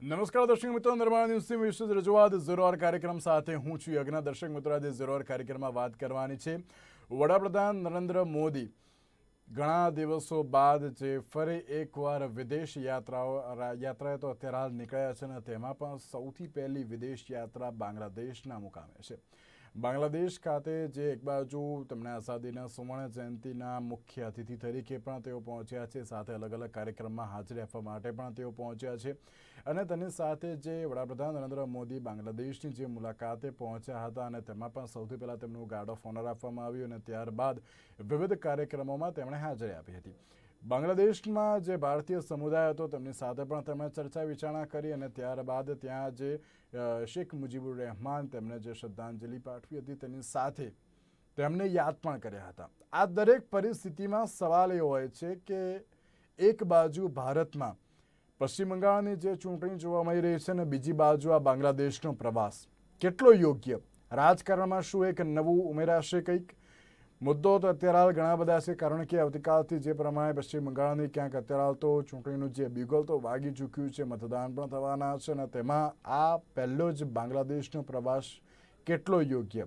નમસ્કાર દર્શક મિત્રો, નિર્માણ ન્યૂઝની વિશેષ રજૂઆત ઝરોઆર કાર્યક્રમ સાથે હું છું યજ્ઞ. દર્શક મિત્રો, આજે ઝરોઆર કાર્યક્રમમાં વાત કરવાની છે વડાપ્રધાન નરેન્દ્ર મોદી ઘણા દિવસો બાદ જે ફરી એકવાર વિદેશ યાત્રાએ તો અત્યારે હાલ નીકળ્યા છે, અને તેમાં પણ સૌથી પહેલી વિદેશ યાત્રા બાંગ્લાદેશના મુકામે છે. બાંગ્લાદેશ ખાતે જે એક બાજુ તેમણે આઝાદીના સુવર્ણ જયંતિના મુખ્ય અતિથિ તરીકે પણ તેઓ પહોંચ્યા છે, સાથે અલગ અલગ કાર્યક્રમમાં હાજરી આપવા માટે પણ તેઓ પહોંચ્યા છે. અને તેની સાથે જે વડાપ્રધાન નરેન્દ્ર મોદી બાંગ્લાદેશની જે મુલાકાતે પહોંચ્યા હતા, અને તેમાં પણ સૌથી પહેલાં તેમનું ગાર્ડ ઓફ ઓનર આપવામાં આવ્યું, અને ત્યારબાદ વિવિધ કાર્યક્રમોમાં તેમણે હાજરી આપી હતી. બાંગ્લાદેશમાં જે ભારતીય સમુદાય હતો તેમની સાથે પણ તેમણે ચર્ચા વિચારણા કરી, અને ત્યારબાદ ત્યાં જે શેખ મુજીબુર રહેમાન તેમને જે શ્રદ્ધાંજલિ પાઠવી હતી તેની સાથે તેમને યાદ પણ કર્યા હતા. આ દરેક પરિસ્થિતિમાં સવાલ એ હોય છે કે એક બાજુ ભારતમાં પશ્ચિમ બંગાળની જે ચૂંટણી જોવા મળી રહી છે, અને બીજી બાજુ આ બાંગ્લાદેશનો પ્રવાસ કેટલો યોગ્ય? રાજકારણમાં શું એક નવું ઉમેરાશે? કંઈક મુદ્દો તો અત્યારે હાલ ઘણા બધા છે, કારણ કે આવતીકાલથી જે પ્રમાણે પશ્ચિમ બંગાળની ક્યાંક અત્યારે હાલ તો ચૂંટણીનું જે બ્યુગલ તો વાગી ચૂક્યું છે, મતદાન પણ થવાના છે, અને તેમાં આ પહેલો જ બાંગ્લાદેશનો પ્રવાસ કેટલો યોગ્ય?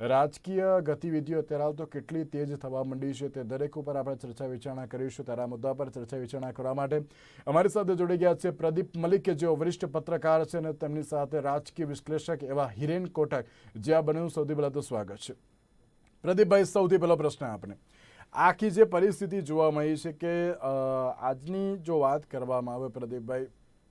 રાજકીય ગતિવિધિઓ અત્યારે હાલ તો કેટલી તેજ થવા માંડી છે, તે દરેક ઉપર આપણે ચર્ચા વિચારણા કરીશું. ત્યારે આ મુદ્દા પર ચર્ચા વિચારણા કરવા માટે અમારી સાથે જોડી ગયા છે પ્રદીપ મલિક, કે જેઓ વરિષ્ઠ પત્રકાર છે, અને તેમની સાથે રાજકીય વિશ્લેષક એવા હિરેન કોટક. જે આ બન્યું સૌથી પહેલાં તો સ્વાગત છે. પ્રદીપભાઈ, સૌથી પહેલો પ્રશ્ન આપને, આખી જે પરિસ્થિતિ જોવા મળી છે કે આજની જો વાત કરવામાં આવે પ્રદીપભાઈ,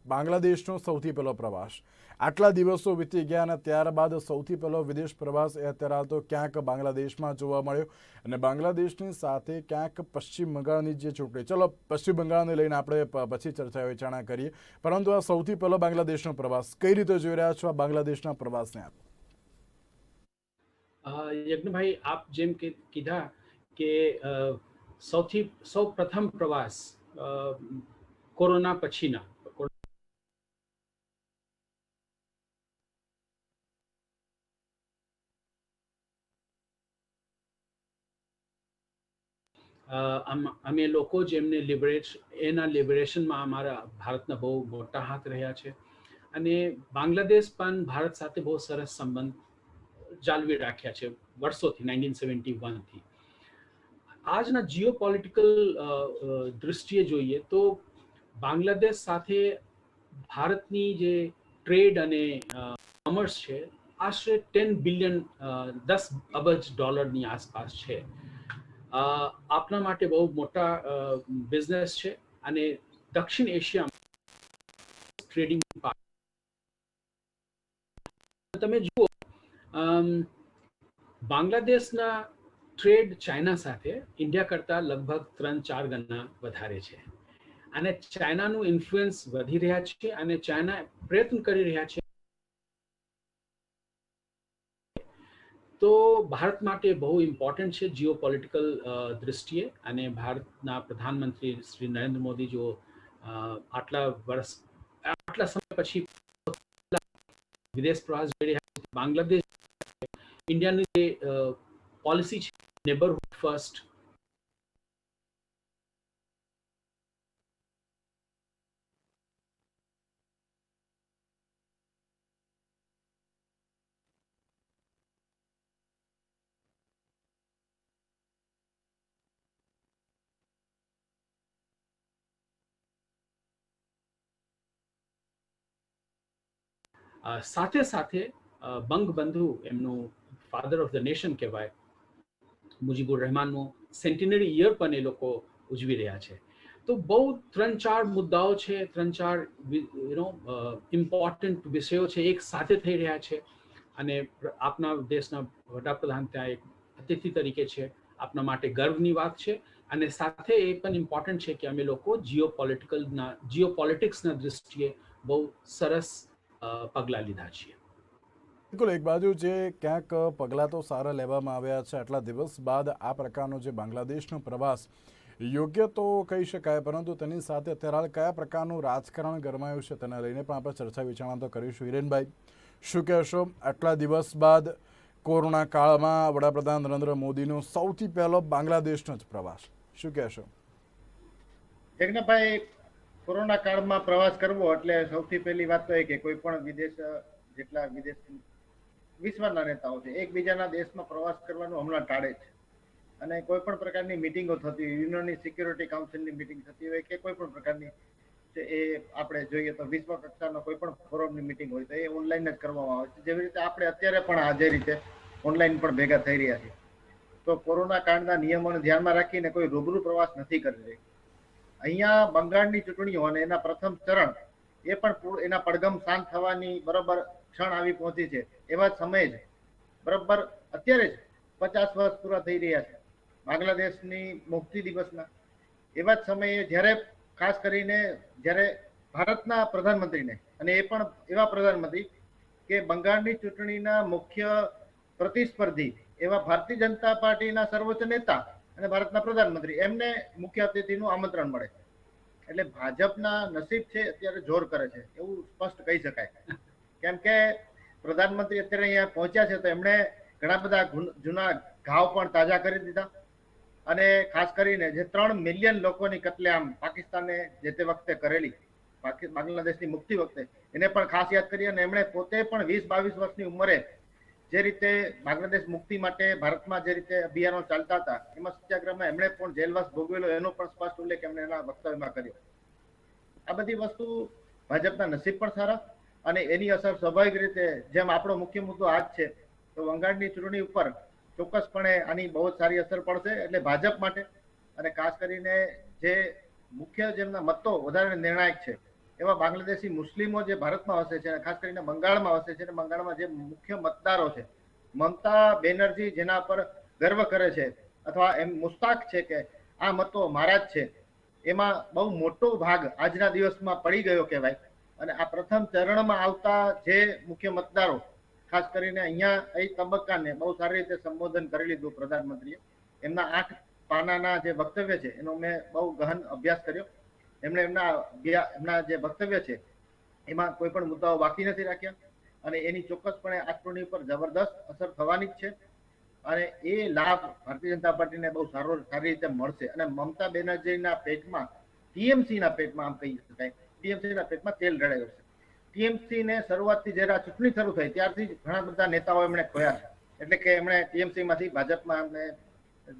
બાંગ્લાદેશનો સૌથી પહેલો પ્રવાસ, આટલા દિવસો વીતી ગયા અને ત્યારબાદ સૌથી પહેલો વિદેશ પ્રવાસ એ અત્યારે તો ક્યાંક બાંગ્લાદેશમાં જોવા મળ્યો, અને બાંગ્લાદેશની સાથે ક્યાંક પશ્ચિમ બંગાળની જે ચૂંટણી, ચલો પશ્ચિમ બંગાળને લઈને આપણે પછી ચર્ચા વિચારણા કરીએ, પરંતુ આ સૌથી પહેલો બાંગ્લાદેશનો પ્રવાસ કઈ રીતે જોઈ રહ્યા છો? આ બાંગ્લાદેશના પ્રવાસને આપ. યજ્ઞભાઈ, આપ જેમ કે કીધા કે સૌ પ્રથમ પ્રવાસ કોરોના પછીના અમે લોકો જેમને એના લિબરેશનમાં અમારા ભારતના બહુ મોટા હાથ રહ્યા છે, અને બાંગ્લાદેશ પણ ભારત સાથે બહુ સરસ સંબંધ જાળવી રાખ્યા છે વર્ષોથી, 1971થી. આજના જીઓ પોલિટિકલ દૃષ્ટિએ જોઈએ તો બાંગ્લાદેશ સાથે ભારતની જે ટ્રેડ અને કોમર્સ છે આશરે 10 બિલિયન, 10 અબજ ડોલરની આસપાસ છે. આપણા માટે બહુ મોટા બિઝનેસ છે, અને દક્ષિણ એશિયામાં ટ્રેડિંગ તમે જુઓ, બાંગ્લાદેશના ટ્રેડ ચાઇના સાથે ઇન્ડિયા કરતાં લગભગ 3-4 ગણા વધારે છે, અને ચાઇનાનું ઇન્ફ્લુઅન્સ વધી રહ્યા છે, અને ચાઇના પ્રયત્ન કરી રહ્યા છે. તો ભારત માટે બહુ ઇમ્પોર્ટન્ટ છે જીઓ પોલિટિકલ દૃષ્ટિએ, અને ભારતના પ્રધાનમંત્રી શ્રી નરેન્દ્ર મોદી જો આટલા સમય પછી વિદેશ પ્રવાસ કરી રહ્યા છે. બાંગ્લાદેશ ઇન્ડિયાની જે પોલિસી છે, નેબરહુડ ફર્સ્ટ, સાથે સાથે બંગબંધુ, એમનું ફાધર ઓફ ધ નેશન કહેવાય, મુજીબુર રહેમાનનું સેન્ટિનરી યર પણ એ લોકો ઉજવી રહ્યા છે. તો બહુ 3-4 મુદ્દાઓ છે, 3-4 ઇમ્પોર્ટન્ટ વિષયો છે, એક સાથે થઈ રહ્યા છે. અને આપના દેશના વડાપ્રધાન ત્યાં એક અતિથિ તરીકે છે, આપના માટે ગર્વની વાત છે. અને સાથે એ પણ ઇમ્પોર્ટન્ટ છે કે અમે લોકો જીઓપોલિટિક્સના દૃષ્ટિએ બહુ સરસ પગલાં લીધા છીએ. બિલકુલ, એક બાજુ જે ક્યાંક પગલાં તો સારા લેવામાં આવ્યા છે, આટલા દિવસ બાદ આ પ્રકારનો જે બાંગ્લાદેશનો પ્રવાસ યોગ્ય તો કહી શકાય, પરંતુ તેની સાથે અત્યારે હાલ કયા પ્રકારનું રાજકારણ ગરમાયું છે તેને લઈને પણ આપણે ચર્ચા વિચારણા તો કરીશું. હિરેનભાઈ, શું કહેશો? આટલા દિવસ બાદ કોરોના કાળમાં વડાપ્રધાન નરેન્દ્ર મોદીનો સૌથી પહેલો બાંગ્લાદેશનો જ પ્રવાસ, શું કહેશો? યજ્ઞભાઈ, કોરોના કાળમાં પ્રવાસ કરવો એટલે સૌથી પહેલી વાત તો એ કે કોઈ પણ જેટલા વિદેશ વિશ્વના નેતાઓ છે એકબીજાના દેશમાં પ્રવાસ કરવાનું હમણાં ટાળે છે. અને કોઈ પણ પ્રકારની મિટિંગો થતી હોય, યુનિયનની સિક્યુરિટી કાઉન્સિલની મિટિંગ થતી હોય કે કોઈ પણ પ્રકારની એ આપણે જોઈએ તો વિશ્વ કક્ષાનો કોઈ પણ ફોરમની મિટિંગ હોય તો એ ઓનલાઈન જ કરવામાં આવે છે. જેવી રીતે આપણે અત્યારે પણ આજે રીતે ઓનલાઈન પણ ભેગા થઈ રહ્યા છીએ. તો કોરોના કાળના નિયમોને ધ્યાનમાં રાખીને કોઈ રૂબરૂ પ્રવાસ નથી કરી રહી. અહીંયા બંગાળની ચૂંટણીઓ અને એના પ્રથમ ચરણ એ પણ એના પડઘમ શાંત થવાની બરોબર ક્ષણ આવી પહોંચી છે. એવા સમયે જ બરોબર અત્યારે જ 50 વર્ષ પૂરા થઈ રહ્યા છે બાંગ્લાદેશની મુક્તિ દિવસના. એવા જ સમયે જ્યારે ખાસ કરીને જ્યારે ભારતના પ્રધાનમંત્રીને, અને એ પણ એવા પ્રધાનમંત્રી કે બંગાળની ચૂંટણીના મુખ્ય પ્રતિસ્પર્ધી એવા ભારતીય જનતા પાર્ટીના સર્વોચ્ચ નેતા અને ભારતના પ્રધાનમંત્રી એમને મુખ્ય અતિથિનું આમંત્રણ મળે. એટલે ભાજપના નસીબ છે અત્યારે જોર કરે છે એવું સ્પષ્ટ કહી શકાય. કેમ કે પ્રધાનમંત્રી અત્યારે અહીંયા પહોંચ્યા છે તો એમણે ઘણા બધા જૂના ઘાવ પણ તાજા કરી દીધા. અને ખાસ કરીને જે 3 મિલિયન લોકોની કતલેઆમ પાકિસ્તાને જે તે વખતે કરેલી બાંગ્લાદેશની મુક્તિ વખતે એને પણ ખાસ યાદ કરી. અને એમણે પોતે પણ 20-22 વર્ષની ઉંમરે જે રીતે બાંગ્લાદેશ મુક્તિ માટે ભારતમાં જે રીતે અભિયાનો ચાલતા હતા એમાં સત્યાગ્રહમાં એમણે પણ જેલવાસ ભોગવેલો એનો પણ સ્પષ્ટ ઉલ્લેખ એમણે એના વક્તવ્યમાં કર્યો. આ બધી વસ્તુ ભાજપના નસીબ પણ સારા અને એની અસર સ્વાભાવિક રીતે જેમ આપણો મુખ્ય મુદ્દો આ જ છે તો બંગાળની ચૂંટણી ઉપર ચોક્કસપણે આની બહુ જ સારી અસર પડશે. એટલે ભાજપ માટે અને ખાસ કરીને જે મુખ્ય જેમના મતો વધારે નિર્ણાયક છે એવા બાંગ્લાદેશી મુસ્લિમો જે ભારતમાં વસે છે અને ખાસ કરીને બંગાળમાં વસે છે અને બંગાળમાં જે મુખ્ય મતદારો છે, મમતા બેનર્જી જેના પર ગર્વ કરે છે અથવા એમ મુસ્તાક છે કે આ મતો મારા જ છે, એમાં બહુ મોટો ભાગ આજના દિવસમાં પડી ગયો કહેવાય. અને આ પ્રથમ ચરણમાં આવતા જે મુખ્ય મતદારો ખાસ કરીને અહીંયા એ તબક્કાને બહુ સારી રીતે સંબોધન કરી લીધું પ્રધાનમંત્રીએ. એમના 8 પાનાના જે વક્તવ્ય છે એનો મેં બહુ ગહન અભ્યાસ કર્યો. એમણે એમના જે વક્તવ્ય છે એમાં કોઈ પણ મુદ્દાઓ બાકી નથી રાખ્યા અને એની ચોક્કસપણે આ ચૂંટણી પર જબરદસ્ત અસર થવાની જ છે. અને એ લાભ ભારતીય જનતા પાર્ટીને બહુ સારી રીતે મળશે. અને મમતા બેનર્જીના પેટમાં, ટીએમસીના પેટમાં આમ કહી શકાય, ટીએમસીના પેટમાં તેલ રેડાયું છે. ટીએમસી ને શરૂઆતથી જ્યારે આ ચૂંટણી શરૂ થઈ ત્યારથી ઘણા બધા નેતાઓ એમણે ખોયા છે. એટલે કે એમણે ટીએમસી માંથી ભાજપમાં એમને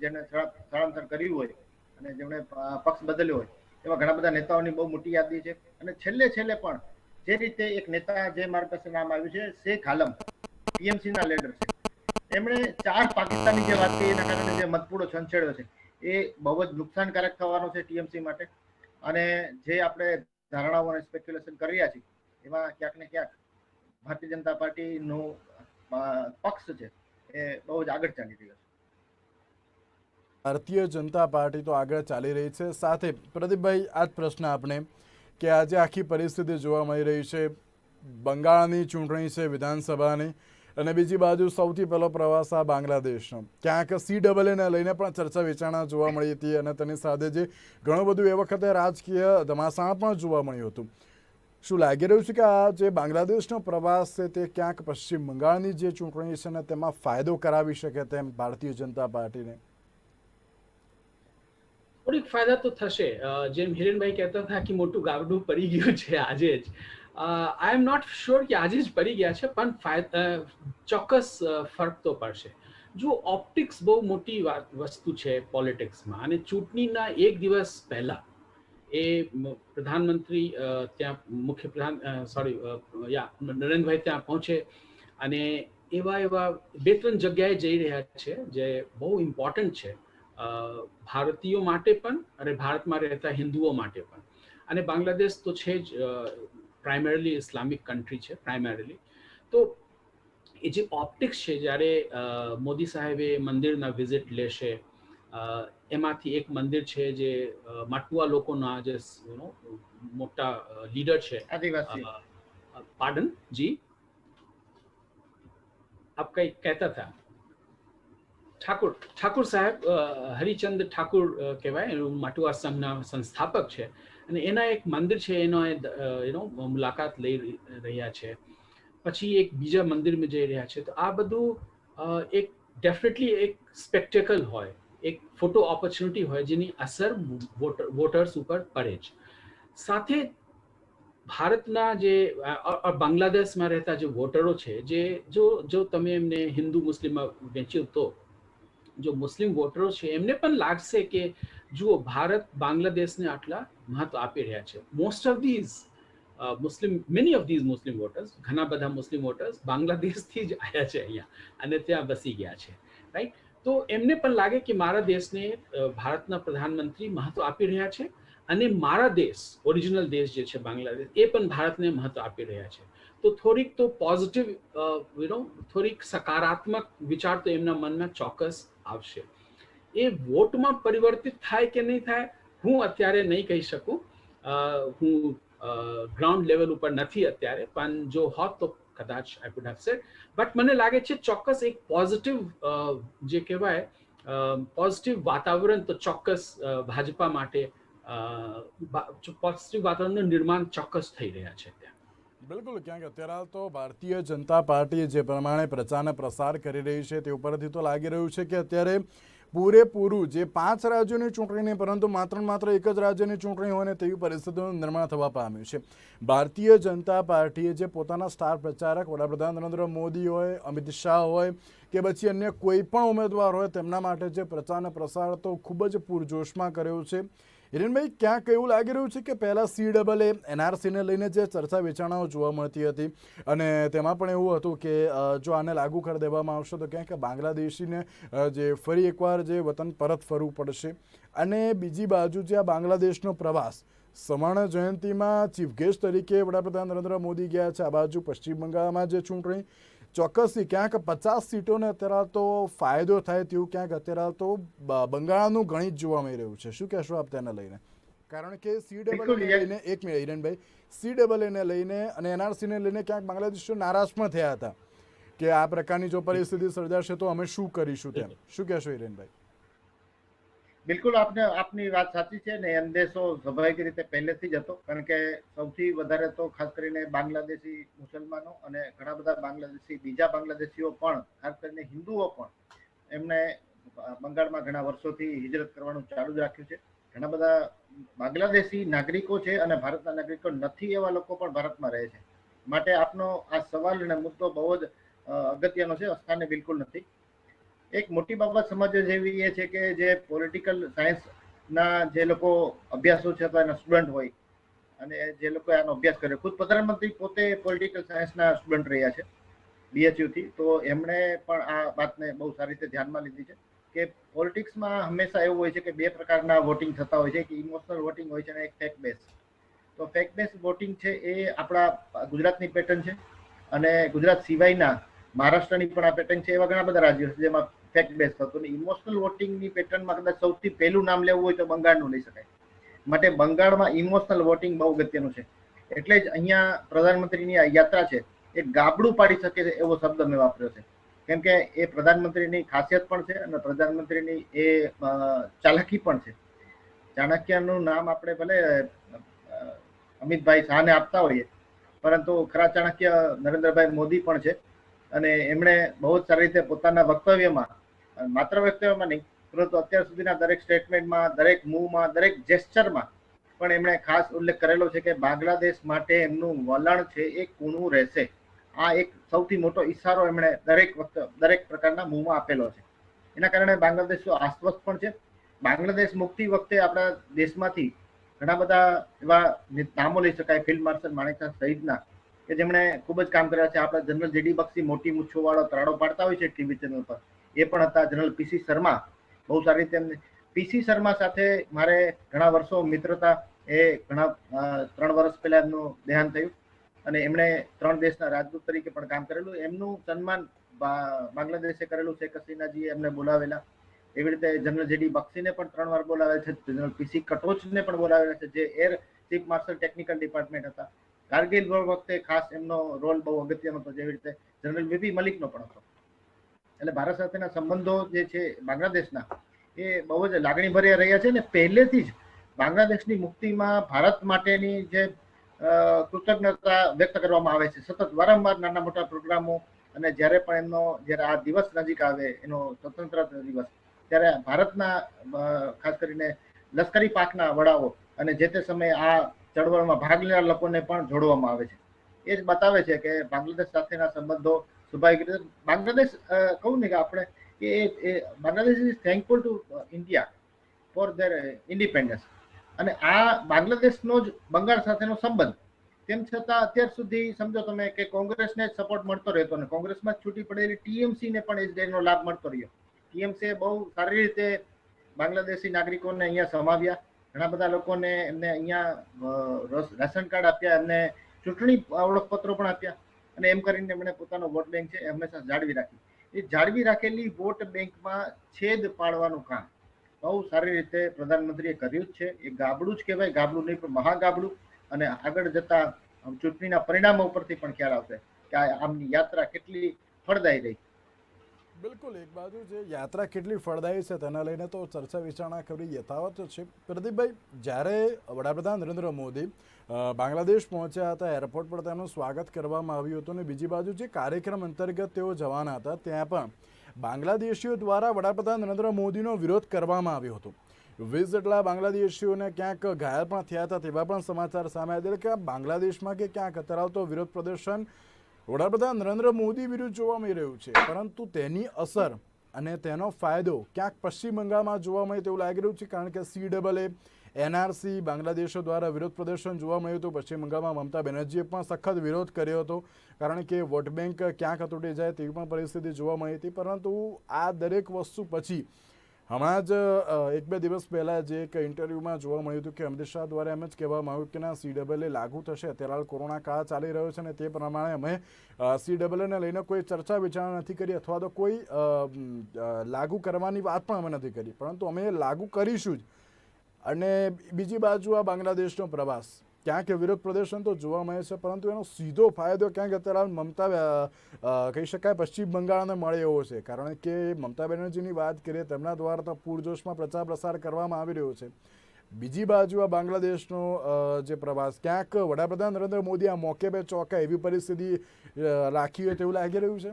જેને સ્થળાંતર કર્યું હોય અને જેમણે પક્ષ બદલ્યો હોય એવા ઘણા બધા નેતાઓની બહુ મોટી યાદી છે. અને છેલ્લે પણ જે રીતે એક નેતા જે મારી પાસે નામ આવ્યું છે, શેખ આલમ, ટીએમસી ના લીડર છે, એમણે 4 પાકિસ્તાની જે વાત કરી એના કારણે જે મતપૂડો છંછેડ્યો છે એ બહુ જ નુકસાનકારક થવાનો છે ટીએમસી માટે. અને જે આપણે ધારણાઓ અને સ્પેક્યુલેશન કરી રહ્યા છીએ એમાં ક્યાંક ને ક્યાંક ભારતીય જનતા પાર્ટીનો પક્ષ છે એ બહુ જ આગળ ચાલી રહ્યો છે. ભારતીય જનતા પાર્ટી તો આગળ ચાલી રહી છે. સાથે પ્રદીપભાઈ આ જ પ્રશ્ન આપણે કે આજે આખી પરિસ્થિતિ જોવા મળી રહી છે, બંગાળની ચૂંટણી છે વિધાનસભાની, અને બીજી બાજુ સૌથી પહેલો પ્રવાસ આ બાંગ્લાદેશનો. ક્યાંક CAA લઈને પણ ચર્ચા વિચારણા જોવા મળી હતી અને તેની સાથે જે ઘણું બધું એ વખતે રાજકીય ધમાસાણ પણ જોવા મળ્યું હતું. શું લાગી રહ્યું છે કે આ જે બાંગ્લાદેશનો પ્રવાસ છે તે ક્યાંક પશ્ચિમ બંગાળની જે ચૂંટણી છે ને તેમાં ફાયદો કરાવી શકે તેમ ભારતીય જનતા પાર્ટીને? થોડીક ફાયદા તો થશે. જેમ હિરેનભાઈ કહેતા હતા કે મોટું ગાબડું પડી ગયું છે આજે જ. આઈ એમ નોટ શ્યોર કે આજે જ પડી ગયા છે, પણ ચોક્કસ ફરક તો પડશે. જો ઓપ્ટિક્સ બહુ મોટી વસ્તુ છે પોલિટિક્સમાં, અને ચૂંટણીના એક દિવસ પહેલા એ પ્રધાનમંત્રી ત્યાં મુખ્ય પ્રધાન નરેન્દ્રભાઈ ત્યાં પહોંચે અને એવા 2-3 જગ્યાએ જઈ રહ્યા છે જે બહુ ઇમ્પોર્ટન્ટ છે ભારતીયો માટે પણ અને ભારતમાં રહેતા હિન્દુઓ માટે પણ. અને બાંગ્લાદેશ તો છે જ પ્રાઇમરીલી ઇસ્લામિક કન્ટ્રી છે પ્રાઇમરીલી. તો એ જે ઓપ્ટિક્સ છે જ્યારે મોદી સાહેબે મંદિરના વિઝિટ લેશે, એમાંથી એક મંદિર છે જે માટુઆ લોકોના જે મોટા લીડર છે, આદિવાસી, પાર્ડન જી આપ કઈ કહેતા હતા? ઠાकुर સાહેબ, હરિચંદ ઠાકુર કહેવાય, માટુઆ સંઘના સંસ્થાપક છે અને એના એક મંદિર છે એનો મુલાકાત લઈ રહ્યા છે. પછી એક બીજા મંદિરમાં જઈ રહ્યા છે. તો આ બધું એક ડેફિનેટલી એક સ્પેક્ટેકલ હોય, એક ફોટો ઓપોર્ચ્યુનિટી હોય જેની અસર વોટર્સ ઉપર પડે જ. સાથે ભારતના જે બાંગ્લાદેશમાં રહેતા જે વોટરો છે, જે જો તમે એમને હિન્દુ મુસ્લિમમાં વહેંચ્યું તો જો મુસ્લિમ વોટરો છે એમને પણ લાગશે કે જુઓ ભારત બાંગ્લાદેશને આટલા મહત્વ આપી રહ્યા છે. Most of these many of these Muslim voters, ઘણા બધા મુસ્લિમ વોટર્સ બાંગ્લાદેશથી જ આવ્યા છે અહીંયા અને ત્યાં વસી ગયા છે, રાઈટ. તો એમને પણ લાગે કે મારા દેશને ભારતના પ્રધાનમંત્રી મહત્વ આપી રહ્યા છે અને મારા દેશ, ઓરિજિનલ દેશ જે છે બાંગ્લાદેશ, એ પણ ભારતને મહત્વ આપી રહ્યા છે. તો થોડીક તો પોઝિટિવ થોડીક સકારાત્મક વિચાર તો એમના મનમાં ચોક્કસ આવશે. એ વોટમાં પરિવર્તિત થાય કે નહીં થાય હું અત્યારે નહીં કહી શકું. હું ગ્રાઉન્ડ લેવલ ઉપર નથી અત્યારે, પણ જો હોત તો કદાચ I would have sad. But મને લાગે છે ચોક્કસ એક પોઝિટિવ જે કહેવાય પોઝિટિવ વાતાવરણ તો ચોક્કસ ભાજપા માટે પોઝિટિવ વાતાવરણનું નિર્માણ ચોક્કસ થઈ રહ્યા છે ત્યાં. બિલકુલ, ક્યાંક અત્યારે તો ભારતીય જનતા પાર્ટી જે પ્રમાણે પ્રચાર પ્રસાર કરી રહી છે તે ઉપરથી તો લાગી રહ્યું છે કે અત્યારે પૂરેપૂરું જે 5 રાજ્યોની ચૂંટણી નહીં પરંતુ માત્ર એક જ રાજ્યની ચૂંટણી હોય ને તેવી પરિસ્થિતિનું નિર્માણ થવા પામ્યું છે. ભારતીય જનતા પાર્ટીએ જે પોતાના સ્ટાર પ્રચારક વડાપ્રધાન નરેન્દ્ર મોદી હોય, અમિત શાહ હોય કે પછી અન્ય કોઈ પણ ઉમેદવાર હોય તેમના માટે જે પ્રચાર પ્રસાર તો ખૂબ જ પૂરજોશમાં કર્યો છે. હિરેનભાઈ, ક્યાંક એવું લાગી રહ્યું છે કે પહેલાં CAA NRCને લઈને જે ચર્ચા વિચારણાઓ જોવા મળતી હતી અને તેમાં પણ એવું હતું કે જો આને લાગુ કરી દેવામાં આવશે તો ક્યાંક બાંગ્લાદેશીને જે ફરી એકવાર જે વતન પરત ફરવું પડશે. અને બીજી બાજુ જે આ બાંગ્લાદેશનો પ્રવાસ, સ્વર્ણ જયંતિમાં ચીફ ગેસ્ટ તરીકે વડાપ્રધાન નરેન્દ્ર મોદી ગયા છે. આ બાજુ પશ્ચિમ બંગાળમાં જે ચૂંટણી, ચોક્કસથી ક્યાંક 50 સીટોને અત્યારે તો ફાયદો થાય તેવું ક્યાંક અત્યારે તો બંગાળનું ગણિત જોવા મળી રહ્યું છે. શું કહેશો આપ તેને લઈને? કારણ કે CAA લઈને, એક મિનિટ હિરેનભાઈ, CAA લઈને અને NRCને લઈને ક્યાંક બાંગ્લાદેશીઓ નારાજ પણ થયા હતા કે આ પ્રકારની જો પરિસ્થિતિ સર્જાશે તો અમે શું કરીશું તેમ. શું કહેશો હિરેનભાઈ? બિલકુલ, આપની વાત સાચી છે ને. અંદેશો સ્વાભાવિક રીતે પહેલેથી જ હતો, કારણ કે સૌથી વધારે તો ખાસ કરીને બાંગ્લાદેશી મુસલમાનો અને ઘણા બધા બીજા બાંગ્લાદેશીઓ પણ, ખાસ કરીને હિન્દુઓ પણ એમને બંગાળમાં ઘણા વર્ષોથી હિજરત કરવાનું ચાલુ જ રાખ્યું છે. ઘણા બધા બાંગ્લાદેશી નાગરિકો છે અને ભારતના નાગરિકો નથી એવા લોકો પણ ભારતમાં રહે છે. માટે આપનો આ સવાલ અને મુદ્દો બહુ જ અગત્યનો છે, અસ્થાને બિલકુલ નથી. એક મોટી બાબત સમજવા જેવી એ છે કે જે પોલિટિકલ સાયન્સના જે લોકો અભ્યાસો છે અથવા એના સ્ટુડન્ટ હોય અને જે લોકો આનો અભ્યાસ કરે, ખુદ પ્રધાનમંત્રી પોતે પોલિટિકલ સાયન્સના સ્ટુડન્ટ રહ્યા છે BHU થી, તો એમણે પણ આ વાતને બહુ સારી રીતે ધ્યાનમાં લીધી છે કે પોલિટિક્સમાં હંમેશા એવું હોય છે કે 2 પ્રકારના વોટિંગ થતા હોય છે, એક ઇમોશનલ વોટિંગ હોય છે અને એક ફેક બેઝ. તો ફેક બેઝ વોટિંગ છે એ આપણા ગુજરાતની પેટર્ન છે અને ગુજરાત સિવાયના મહારાષ્ટ્રની પણ આ પેટર્ન છે. એવા ઘણા બધા રાજ્યો છે જેમાં ફેક બેઝ થતું. ઇમોશનલ વોટિંગની પેટર્નમાં કદાચ સૌથી પહેલું નામ લેવું હોય તો બંગાળનું લઈ શકાય. માટે બંગાળમાં ઇમોશનલ વોટિંગ બહુ અગત્યનું છે. એટલે જ અહીંયા પ્રધાનમંત્રીની આ યાત્રા છે એ ગાબડું પાડી શકે છે એવો શબ્દ મેં વાપર્યો છે. કેમ કે એ પ્રધાનમંત્રીની ખાસિયત પણ છે અને પ્રધાનમંત્રીની એ ચાલાકી પણ છે. ચાણક્યનું નામ આપણે ભલે અમિતભાઈ શાહને આપતા હોઈએ, પરંતુ ખરા ચાણક્ય નરેન્દ્રભાઈ મોદી પણ છે અને એમણે બહુ જ સારી રીતે પોતાના વક્તવ્યમાં, માત્ર વક્તવ્યમાં નહીં પરંતુ અત્યાર સુધીના દરેક સ્ટેટમેન્ટમાં, દરેક મૂવમાં, દરેક જેસ્ચરમાં પણ એમણે ખાસ ઉલ્લેખ કરેલો છે કે બાંગ્લાદેશ માટે એમનું વલણ છે એ કૂણું રહેશે. આ એક સૌથી મોટો ઈશારો એમણે દરેક પ્રકારના મૂવમાં આપેલો છે. એના કારણે બાંગ્લાદેશીઓ આશ્વસ્ત પણ છે. બાંગ્લાદેશ મુક્તિ વખતે આપણા દેશમાંથી ઘણા બધા એવા નામો લઈ શકાય, ફિલ્ડ માર્શલ માણેકશા સહિતના, કે જેમણે ખૂબ જ કામ કર્યા છે. આપણા જનરલ JD બક્ષી મોટી મૂછો વાળો ત્રાડો પાડતા હોય છે ટીવી ચેનલ પર, એ પણ હતા. જનરલ PC શર્મા બહુ સારી રીતે એમને, PC શર્મા સાથે મારે ઘણા વર્ષો મિત્રતા, એ ઘણા 3 વર્ષ પહેલા એમનું દેહાંત થયું અને એમણે 3 દેશના રાજદૂત તરીકે પણ કામ કરેલું. એમનું સન્માન બાંગ્લાદેશે કરેલું. શેખ હસીનાજીએ એમને બોલાવેલા. એવી રીતે જનરલ JD બક્ષીને પણ 3 વાર બોલાવેલા છે. જનરલ PC કટોચને પણ બોલાવેલા છે, જે air chief marshal technical department હતા. કારગિલ વખતે ખાસ એમનો રોલ બહુ અગત્યનો હતો, જેવી રીતે જનરલ VP મલિકનો પણ હતો. એટલે ભારત સાથેના સંબંધો જે છે બાંગ્લાદેશના, એ બહુ જ લાગણીભર્યા રહ્યા છે ને પહેલેથી જ બાંગ્લાદેશની મુક્તિમાં ભારત માટેની જે કૃતજ્ઞતા વ્યક્ત કરવામાં આવે છે. સતત વારંવાર નાના મોટા પ્રોગ્રામો, અને જ્યારે પણ જ્યારે આ દિવસ નજીક આવે, એનો સ્વતંત્રતા દિવસ, ત્યારે ભારતના ખાસ કરીને લશ્કરી પાંખના વડાઓ અને જે તે સમયે આ ચળવળમાં ભાગ લેનાર લોકોને પણ જોડવામાં આવે છે. એ જ બતાવે છે કે બાંગ્લાદેશ સાથેના સંબંધો સ્વાભાવિક રીતે બાંગ્લાદેશ કહું ને કે આપણે કે Bangladesh is thankful to India four there independence. અને આ બાંગ્લાદેશનો જ બંગાળ સાથેનો સંબંધ, તેમ છતાં અત્યાર સુધી સમજો તમે કે કોંગ્રેસને જ સપોર્ટ મળતો રહેતો અને કોંગ્રેસમાં જ છૂટી પડેલી ટીએમસીને પણ એ જ એનો લાભ મળતો રહ્યો. ટીએમસીએ બહુ સારી રીતે બાંગ્લાદેશી નાગરિકોને અહીંયા સમાવ્યા, ઘણા બધા લોકોને એમને અહીંયા રાશન કાર્ડ આપ્યા, એમને ચૂંટણી ઓળખપત્રો પણ આપ્યા, અને એમ કરીને એમણે પોતાનો વોટ બેંક છે એ હંમેશા જાળવી રાખી. એ જાળવી રાખેલી વોટ બેંકમાં છેદ પાડવાનું કામ બહુ સારી રીતે પ્રધાનમંત્રીએ કર્યું જ છે. એ ગાબડું જ કહેવાય, ગાબડું નહીં પણ મહાગાબડું. અને આગળ જતા ચૂંટણીના પરિણામો ઉપરથી પણ ખ્યાલ આવશે કે આમની યાત્રા કેટલી ફળદાયી રહી. બિલકુલ, એક બાજુ જે યાત્રા કેટલી ફળદાયી છે તેના લઈને તો ચર્ચા વિચારણા કરવી યથાવત છે. પ્રદીપભાઈ, જ્યારે વડાપ્રધાન નરેન્દ્ર મોદી બાંગ્લાદેશ પહોંચ્યા હતા, એરપોર્ટ પર તેમનું સ્વાગત કરવામાં આવ્યું હતું, અને બીજી બાજુ જે કાર્યક્રમ અંતર્ગત તેઓ જવાના હતા ત્યાં પણ બાંગ્લાદેશીઓ દ્વારા વડાપ્રધાન નરેન્દ્ર મોદીનો વિરોધ કરવામાં આવ્યો હતો. 20 જેટલા બાંગ્લાદેશીઓને ક્યાંક ઘાયલ પણ થયા હતા તેવા પણ સમાચાર સામે આવ્યા કે બાંગ્લાદેશમાં કે ક્યાંક અત્યારે તો વિરોધ પ્રદર્શન વડાપ્રધાન નરેન્દ્ર મોદી વિરુદ્ધ જોવા મળી રહ્યું છે, પરંતુ તેની અસર અને તેનો ફાયદો ક્યાંક પશ્ચિમ બંગાળમાં જોવા મળે તેવું લાગી રહ્યું છે. કારણ કે CAA NRC બાંગ્લાદેશો દ્વારા વિરોધ પ્રદર્શન જોવા મળ્યું હતું. પશ્ચિમ બંગાળમાં મમતા બેનર્જીએ પણ સખત વિરોધ કર્યો હતો, કારણ કે વોટ બેંક ક્યાંક તૂટી જાય તેવી પણ પરિસ્થિતિ જોવા મળી હતી. પરંતુ આ દરેક વસ્તુ પછી હમણાં જ 1-2 દિવસ પહેલાં જે એક ઇન્ટરવ્યૂમાં જોવા મળ્યું હતું કે અમિત શાહ દ્વારા એમ જ કહેવામાં આવ્યું કે ના, CAA લાગુ થશે. અત્યારે હાલ કોરોના કાળ ચાલી રહ્યો છે અને તે પ્રમાણે અમે CAAને લઈને કોઈ ચર્ચા વિચારણા નથી કરી અથવા તો કોઈ લાગુ કરવાની વાત પણ અમે નથી કરી, પરંતુ અમે લાગુ કરીશું જ. અને બીજી બાજુ આ બાંગ્લાદેશનો પ્રવાસ, ક્યાંક વિરોધ પ્રદર્શન તો જોવા મળે છે, પરંતુ એનો સીધો ફાયદો ક્યાંક અત્યારે મમતા કહી શકાય પશ્ચિમ બંગાળને મળે એવો છે. કારણ કે મમતા બેનર્જીની વાત કરીએ, તેમના દ્વારા તો પૂરજોશમાં પ્રચાર પ્રસાર કરવામાં આવી રહ્યો છે. બીજી બાજુ આ બાંગ્લાદેશનો જે પ્રવાસ, ક્યાંક વડાપ્રધાન નરેન્દ્ર મોદી આ મોકે પે ચોકા એવી પરિસ્થિતિ રાખી હોય તેવું લાગી રહ્યું છે.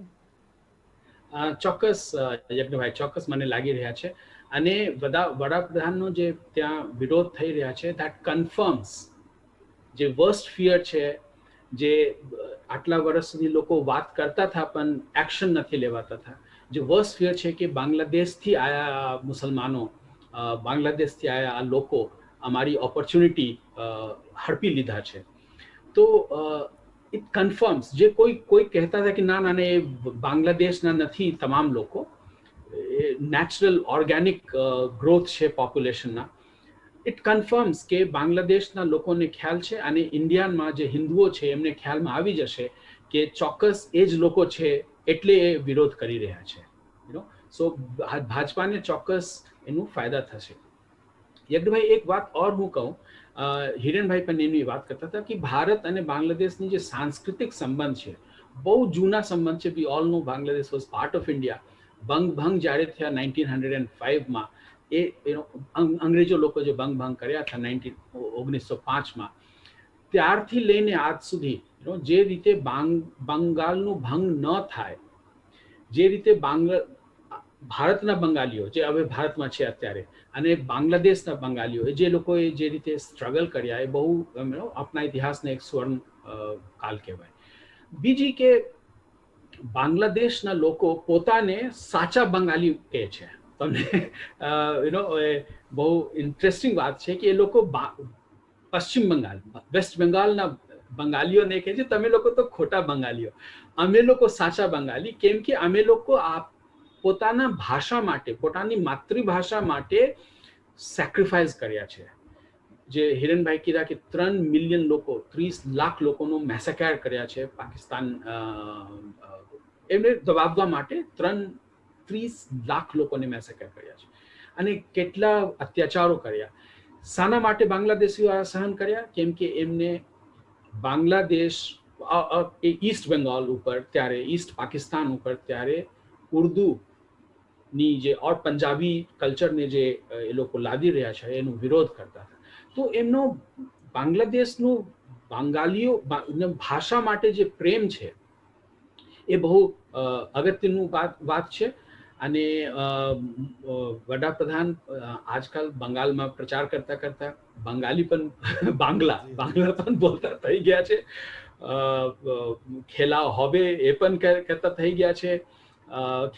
ચોક્કસ યજ્ઞભાઈ, ચોક્કસ મને લાગી રહ્યા છે. અને વડાપ્રધાનનો જે ત્યાં વિરોધ થઈ રહ્યા છે, ધેટ કન્ફર્મ્સ જે વર્સ્ટ ફિયર છે, જે આટલા વર્ષ સુધી લોકો વાત કરતા હતા પણ એક્શન નથી લેવાતા હતા, જે વર્સ્ટ ફિયર છે કે બાંગ્લાદેશથી આયા મુસલમાનો, બાંગ્લાદેશથી આયા આ લોકો અમારી ઓપોર્ચ્યુનિટી હડપી લીધા છે. તો ઇટ કન્ફર્મ્સ, જે કોઈ કહેતા હતા કે ના ના એ બાંગ્લાદેશના નથી તમામ લોકો, નેચરલ ઓર્ગેનિક ગ્રોથ છે પોપ્યુલેશનના. ઇટ કન્ફર્મ્સ કે બાંગ્લાદેશના લોકોને ખ્યાલ છે અને ઇન્ડિયામાં જે હિન્દુઓ છે એમને ખ્યાલમાં આવી જશે કે ચોક્કસ એ જ લોકો છે એટલે એ વિરોધ કરી રહ્યા છે. સો ભાજપાને ચોક્કસ એનું ફાયદા થશે. યજ્ઞભાઈ, એક વાત ઓર હું કહું, હિરેનભાઈ પણ એની વાત કરતા હતા કે ભારત અને બાંગ્લાદેશની જે સાંસ્કૃતિક સંબંધ છે બહુ જૂના સંબંધ છે. We all know Bangladesh was part of India. ભંગ જ્યારે થયા 1905માં, એ અંગ્રેજો લોકો જે ભંગ કર્યા હતા 1905માં, ત્યારથી લઈને આજ સુધી જે રીતે બંગાળનું ભંગ ન થાય, જે રીતે ભારતના બંગાળીઓ જે હવે ભારતમાં છે અત્યારે અને બાંગ્લાદેશના બંગાળીઓ જે લોકોએ જે રીતે સ્ટ્રગલ કર્યા એ બહુ આપણા ઇતિહાસને એક સ્વર્ણ કાલ કહેવાય. બીજી કે બાંગ્લાદેશના લોકો પોતાને સાચા બંગાળી કહે છે. તમને બહુ ઇન્ટરેસ્ટિંગ વાત છે કે એ લોકો પશ્ચિમ બંગાળ, વેસ્ટ બંગાળના બંગાળીઓને કહે છે તમે લોકો તો ખોટા બંગાળીઓ, અમે લોકો સાચા બંગાળી. કેમ કે અમે લોકો પોતાના ભાષા માટે, પોતાની માતૃભાષા માટે સેક્રિફાઈસ કર્યા છે. જે હિરેનભાઈ કીધા કે 3 મિલિયન લોકો, 30 લાખ લોકોનો મેસેકેર કર્યા છે પાકિસ્તાન, એમને દબાવવા માટે 30 લાખ લોકોને મેસેકેર કર્યા છે અને કેટલા અત્યાચારો કર્યા. શાના માટે બાંગ્લાદેશીઓ સહન કર્યા? કેમ કે એમને બાંગ્લાદેશ, ઈસ્ટ બંગાળ ઉપર ત્યારે, ઈસ્ટ પાકિસ્તાન ઉપર ત્યારે ઉર્દુની જે ઓર પંજાબી કલ્ચરને જે એ લોકો લાદી રહ્યા છે એનો વિરોધ કરતા હતા. તો એમનો બાંગ્લાદેશનું બંગાળીઓ ભાષા માટે જે પ્રેમ છે એ બહુ અગત્યનું વાત છે. અને વડાપ્રધાન આજકાલ બંગાળમાં પ્રચાર કરતા કરતા બંગાળી પણ બાંગ્લા જી, જી, બાંગ્લા પણ બોલતા થઈ ગયા છે. ખેલા હોવે એ પણ કહેતા થઈ ગયા છે.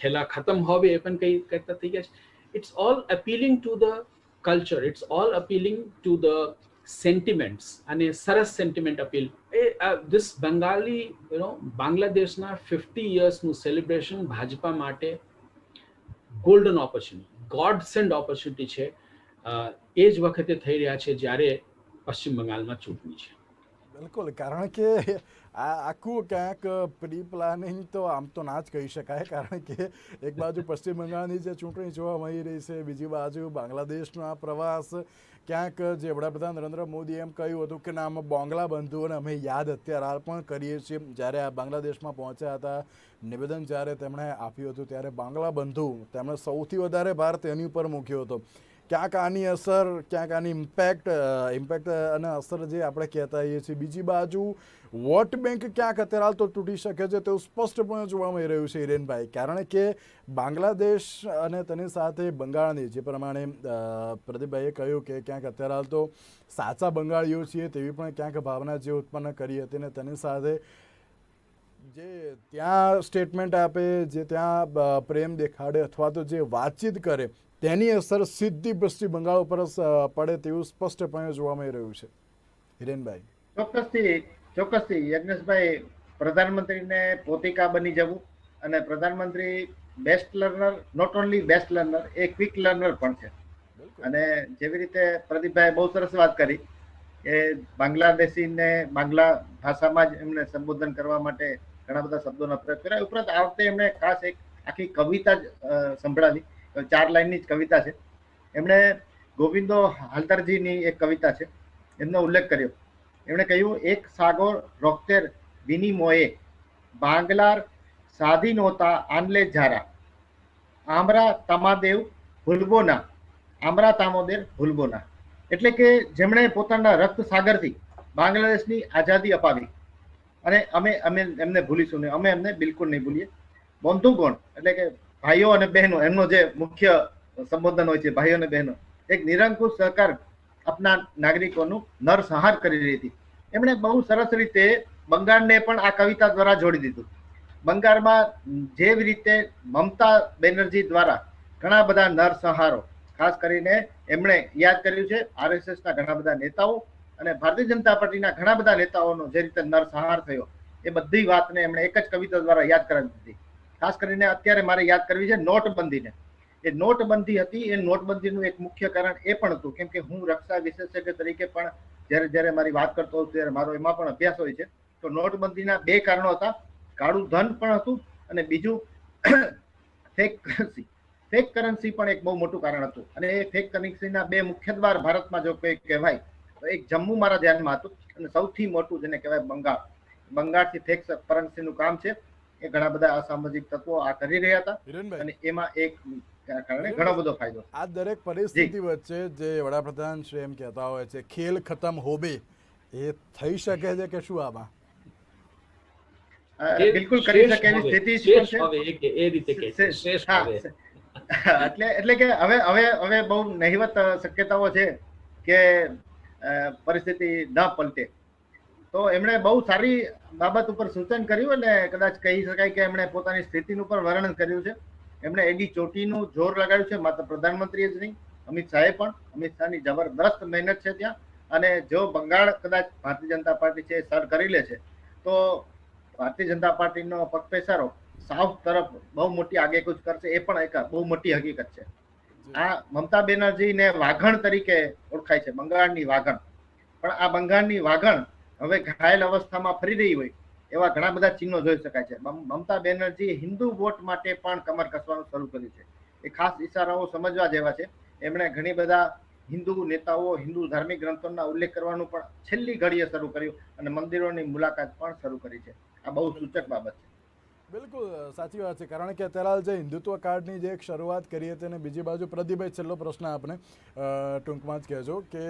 ખેલા ખતમ હોવે એ પણ કઈ કહેતા થઈ ગયા છે. It's all appealing to the culture, it's all appealing to the sentiments, અને સરસ સેન્ટિમેન્ટ અપીલ. ધીસ બંગાળી બાંગ્લાદેશના 50 યર્સનું સેલિબ્રેશન ભાજપા માટે golden opportunity, God send opportunity છે. એ જ વખતે થઈ રહ્યા છે જ્યારે પશ્ચિમ બંગાળમાં ચૂંટણી છે. બિલકુલ, કારણ કે આ આખું ક્યાંક પ્રી પ્લાનિંગ તો આમ તો ના જ કહી શકાય, કારણ કે એક બાજુ પશ્ચિમ બંગાળની જે ચૂંટણી જોવા મળી રહી છે, બીજી બાજુ બાંગ્લાદેશનો આ પ્રવાસ, ક્યાંક જે વડાપ્રધાન નરેન્દ્ર મોદીએ એમ કહ્યું હતું કે ના, અમે બોંગલા બંધુઓને અમે યાદ અત્યારે હાલ પણ કરીએ છીએ. જ્યારે આ બાંગ્લાદેશમાં પહોંચ્યા હતા, નિવેદન જ્યારે તેમણે આપ્યું હતું, ત્યારે બાંગ્લા બંધુ તેમણે સૌથી વધારે ભાર તેની ઉપર મૂક્યો હતો. ક્યાંક આની અસર, ક્યાંક આની ઇમ્પેક્ટ અને અસર જે આપણે કહેતા હોઈએ છીએ. બીજી બાજુ વોટ બેંક ક્યાંક અત્યારે હાલ તો તૂટી શકે છે તેવું સ્પષ્ટપણે જોવા મળી રહ્યું છે હિરેનભાઈ, કારણ કે બાંગ્લાદેશ અને તેની સાથે બંગાળની, જે પ્રમાણે પ્રદીપભાઈએ કહ્યું કે ક્યાંક અત્યારે હાલ તો સાચા બંગાળીઓ છીએ તેવી પણ ક્યાંક ભાવના જે ઉત્પન્ન કરી હતી, ને તેની સાથે જે ત્યાં સ્ટેટમેન્ટ આપે, જે ત્યાં પ્રેમ દેખાડે અથવા તો જે વાતચીત કરે, તેની અસર સીધી પશ્ચિમ બંગાળ ઉપર પડે તેવું સ્પષ્ટપણે જોવા મળી રહ્યું છે. હિરેનભાઈ. ચોક્કસથી યજ્ઞેશભાઈ, પ્રધાનમંત્રીને પોતિકા બની જવું, અને પ્રધાનમંત્રી best learner, not only best learner, a quick learner પણ છે. અને જેવી રીતે પ્રદીપભાઈ બહુ સરસ વાત કરી કે બાંગ્લાદેશીને બાંગ્લા ભાષામાં જ એમને સંબોધન કરવા માટે ઘણા બધા શબ્દોનો પ્રયોગ કર્યો. ઉપરાંત આ વખતે એમણે ખાસ એક આખી કવિતા જ સંભળાવી, 4 લાઈનની જ કવિતા છે. એમણે ગોવિંદો હાલદારજીની એક કવિતા છે, એમનો ઉલ્લેખ કર્યો. એમણે કહ્યું, એક સાગર રોક્તેર વિનિમયે બાંગ્લાર સ્વાધીનતા આનલે ઝારા, આમરા તમાદેવ ભૂલબો ના, આમરા તામોદેર ભૂલબો ના. એટલે કે જેમણે પોતાના રક્ત સાગરથી બાંગ્લાદેશની આઝાદી અપાવી, અને અમે એમને ભૂલીશું નહીં, અમે એમને બિલકુલ નહીં ભૂલીએ. બંધુગણ એટલે કે ભાઈઓ અને બહેનો, એમનો જે મુખ્ય સંબોધન હોય છે, ભાઈઓ અને બહેનો, એક નિરંકુશ સરકાર આપના નાગરિકોનું નરસંહાર કરી રહી હતી. એમણે બહુ સરસ રીતે બંગાળને પણ આ કવિતા દ્વારા જોડી દીધું. બંગાળમાં જેવી રીતે મમતા બેનર્જી દ્વારા ઘણા બધા નરસંહારો, ખાસ કરીને એમણે યાદ કર્યું છે આરએસએસના ઘણા બધા નેતાઓ અને ભારતીય જનતા પાર્ટીના ઘણા બધા નેતાઓનો જે રીતે નરસંહાર થયો, એ બધી વાતને એમણે એક જ કવિતા દ્વારા યાદ કરાવી દીધી. ખાસ કરીને અત્યારે મારે યાદ કરવી છે નોટબંધીને. એ નોટબંધી હતી, એ નોટબંધીનું એક મુખ્ય કારણ એ પણ હતું, કેમ કે હું રક્ષા વિશેષજ્ઞ તરીકે પણ જ્યારે મારી વાત કરતો હોઉં ત્યારે મારો એમાં પણ અભ્યાસ હોય છે. તો નોટબંધીના 2 કારણો હતા. કાળું ધન પણ હતું, અને બીજું ફેક કરન્સી. ફેક કરન્સી પણ એક બહુ મોટું કારણ હતું. અને એ ફેક કરન્સીના 2 મુખ્ય દ્વાર ભારતમાં જો કોઈ કહેવાય તો એક જમ્મુ મારા ધ્યાનમાં હતું, અને સૌથી મોટું જેને કહેવાય બંગાળ. બંગાળથી ફેક કરન્સીનું કામ છે. એ ઘણા બધા અસામાજિક તત્વો આ કરી રહ્યા હતા, અને એમાં એક કારણે ઘણો બધો ફાયદો. આ દરેક પરિસ્થિતિ વચ્ચે જે વડાપ્રધાન શ્રી એમ કહેતા હોય છે ખેલ ખતમ હોબે, એ થઈ શકે છે કે શું આમાં? બિલકુલ કરી શકે એવી સ્થિતિ છે એ રીતે કે શ્રેષ્ઠ હવે. એટલે કે હવે બહુ નહિવત શક્યતાઓ છે કે પરિસ્થિતિ ન પલટે. તો એમણે બહુ સારી બાબત ઉપર સૂચન કર્યું, અને કદાચ કહી શકાય કે એમણે પોતાની સ્થિતિનું પણ વર્ણન કર્યું છે. એમણે એડી ચોટીનું જોર લગાડ્યું છે, માત્ર પ્રધાનમંત્રીએ જ નહીં, અમિત શાહે પણ. અમિત શાહની જબરદસ્ત મહેનત છે ત્યાં. અને જો બંગાળ કદાચ ભારતીય જનતા પાર્ટી છે સર કરી લે છે, તો ભારતીય જનતા પાર્ટીનો પગપેસારો સાઉથ તરફ બહુ મોટી આગેકૂચ કરશે, એ પણ એક બહુ મોટી હકીકત છે. આ મમતા બેનર્જીને વાઘણ તરીકે ઓળખાય છે, બંગાળની વાઘણ. પણ આ બંગાળની વાઘણ હવે ઘાયલ અવસ્થામાં ફરી રહી હોય એવા ઘણા બધા ચિહ્નો જોઈ શકાય છે. મમતા બેનર્જી હિન્દુ વોટ માટે પણ કમર કસવાનું શરૂ કર્યું છે. એ ખાસ ઇશારાઓ સમજવા જેવા છે. એમણે ઘણી બધા હિન્દુ નેતાઓ, હિન્દુ ધાર્મિક ગ્રંથોના ઉલ્લેખ કરવાનું પણ છેલ્લી ઘડીએ શરૂ કર્યું, અને મંદિરોની મુલાકાત પણ શરૂ કરી છે. આ બહુ સૂચક બાબત છે. બિલકુલ સાચી વાત છે, કારણ કે અત્યારે હાલ જે હિન્દુત્વ કાર્ડની જે એક શરૂઆત કરી હતી, અને બીજી બાજુ પ્રદીપભાઈ, છેલ્લો પ્રશ્ન આપણે ટૂંકમાં જ કહેજો કે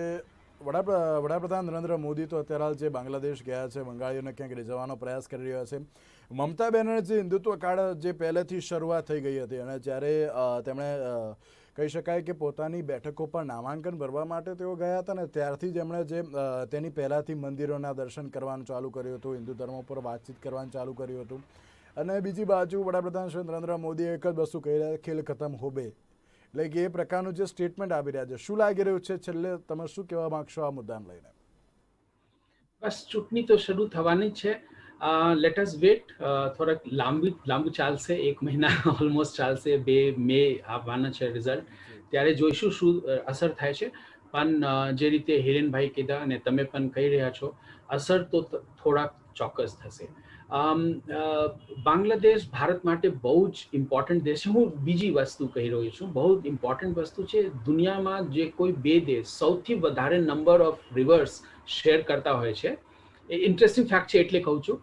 વડાપ્રધાન નરેન્દ્ર મોદી તો અત્યારે હાલ જે બાંગ્લાદેશ ગયા છે, બંગાળીઓને ક્યાંક રીઝવવાનો પ્રયાસ કરી રહ્યા છે. મમતા બેનર્જી હિન્દુત્વ કાળ જે પહેલેથી શરૂઆત થઈ ગઈ હતી અને જ્યારે તેમણે કહી શકાય કે પોતાની બેઠકો પર નામાંકન ભરવા માટે તેઓ ગયા હતા ને ત્યારથી જ એમણે જે તેની પહેલાંથી મંદિરોના દર્શન કરવાનું ચાલુ કર્યું હતું, હિન્દુ ધર્મ ઉપર વાતચીત કરવાનું ચાલુ કર્યું હતું. અને બીજી બાજુ વડાપ્રધાન શ્રી નરેન્દ્ર મોદીએ એક જ વસ્તુ કહી રહ્યા, ખેલ ખતમ હોબે, એટલે કે એ પ્રકારનું જે સ્ટેટમેન્ટ આપી રહ્યા છે. શું લાગી રહ્યું છે છેલ્લે તમે શું કહેવા માંગશો આ મુદ્દાને લઈને? બસ ચૂંટણી તો શરૂ થવાની જ છે. Let us wait. થોડાક લાંબુ ચાલશે, 1 મહિના ઓલમોસ્ટ ચાલશે. 2 મે આવવાના છે રિઝલ્ટ, ત્યારે જોઈશું શું અસર થાય છે. પણ જે રીતે હિરેનભાઈ કીધા અને તમે પણ કહી રહ્યા છો, અસર તો થોડાક ચોક્કસ થશે. બાંગ્લાદેશ ભારત માટે બહુ જ ઇમ્પોર્ટન્ટ દેશ છે. હું બીજી વસ્તુ કહી રહ્યો છું, બહુ ઇમ્પોર્ટન્ટ વસ્તુ છે. દુનિયામાં જે કોઈ 2 દેશ સૌથી વધારે નંબર ઓફ રિવર્સ શેર કરતા હોય છે, એ ઇન્ટરેસ્ટિંગ ફેક્ટ છે એટલે કહું છું.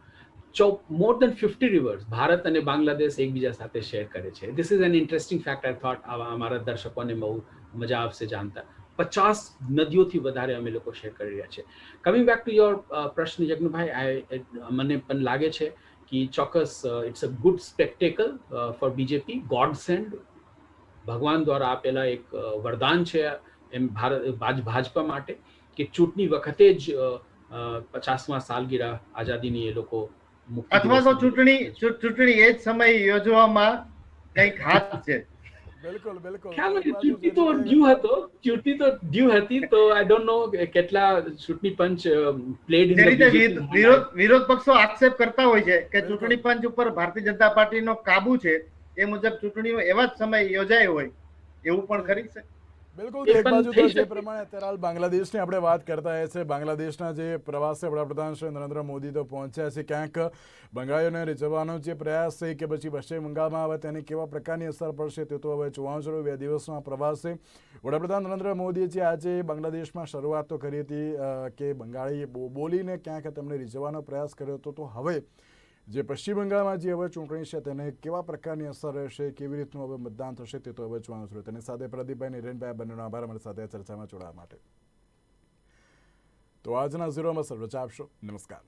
મોર દેન 50 રિવર્સ ભારત અને બાંગ્લાદેશ એકબીજા સાથે શેર કરે છે. This is an interesting fact. I thought અમારા દર્શકોને બહુ મજા આવશે જાણતા. 50 નદીઓથી વધારે અમે લોકો શેર કરી રહ્યા છે. કમિંગ બેક ટુ યોર પ્રશ્ન યજ્ઞભાઈ, મને પણ લાગે છે કે ચોક્કસ it's a good spectacle for BJP. Godsend, ભગવાન દ્વારા આપેલા એક વરદાન છે એમ ભાજપા માટે કે ચૂંટણી વખતે જ 50મા સાલગીરા આઝાદીની એ લોકો અથવા તો ચૂંટણી એ જ સમય યોજવામાં કંઈક હાથ છે. બિલકુલ બિલકુલ. ચૂંટણી તો ડ્યુ હતી, તો આઈ ડોન્ટ નો કેટલા ચૂંટણી પંચ પ્લેડ જે રીતે વિરોધ પક્ષો આક્ષેપ કરતા હોય છે કે ચૂંટણી પંચ ઉપર ભારતીય જનતા પાર્ટીનો કાબુ છે, એ મુજબ ચૂંટણીઓ એવા જ સમય યોજાય હોય એવું પણ કરી શકે. બિલકુલ. એક બાજુ તો જે પ્રમાણે અત્યારે હાલ બાંગ્લાદેશની આપણે વાત કરતા હોઈએ છીએ, બાંગ્લાદેશના જે પ્રવાસે વડાપ્રધાન શ્રી નરેન્દ્ર મોદી તો પહોંચ્યા છે. ક્યાંક બંગાળીઓને રીઝવવાનો જે પ્રયાસ છે કે પછી પશ્ચિમ બંગાળમાં હવે તેની કેવા પ્રકારની અસર પડશે તે તો હવે જોવાનું જરૂર. 2 દિવસનો પ્રવાસે વડાપ્રધાન નરેન્દ્ર મોદીએ જે આજે બાંગ્લાદેશમાં શરૂઆત તો કરી હતી કે બંગાળી બોલીને ક્યાંક તેમને રીઝવવાનો પ્રયાસ કર્યો હતો, તો હવે જે પશ્ચિમ બંગાળમાં જે હવે ચૂંટણી છે તેને કેવા પ્રકારની અસર રહેશે, કેવી રીતનું હવે મતદાન થશે તે તો હવે જોવાનું છે. તેની સાથે પ્રદીપભાઈ, હિરેનભાઈ બંનેનો આભાર અમારી સાથે ચર્ચામાં જોડાવા માટે. તો આજના ઝીરોમાં સર્વચ આપશો. નમસ્કાર.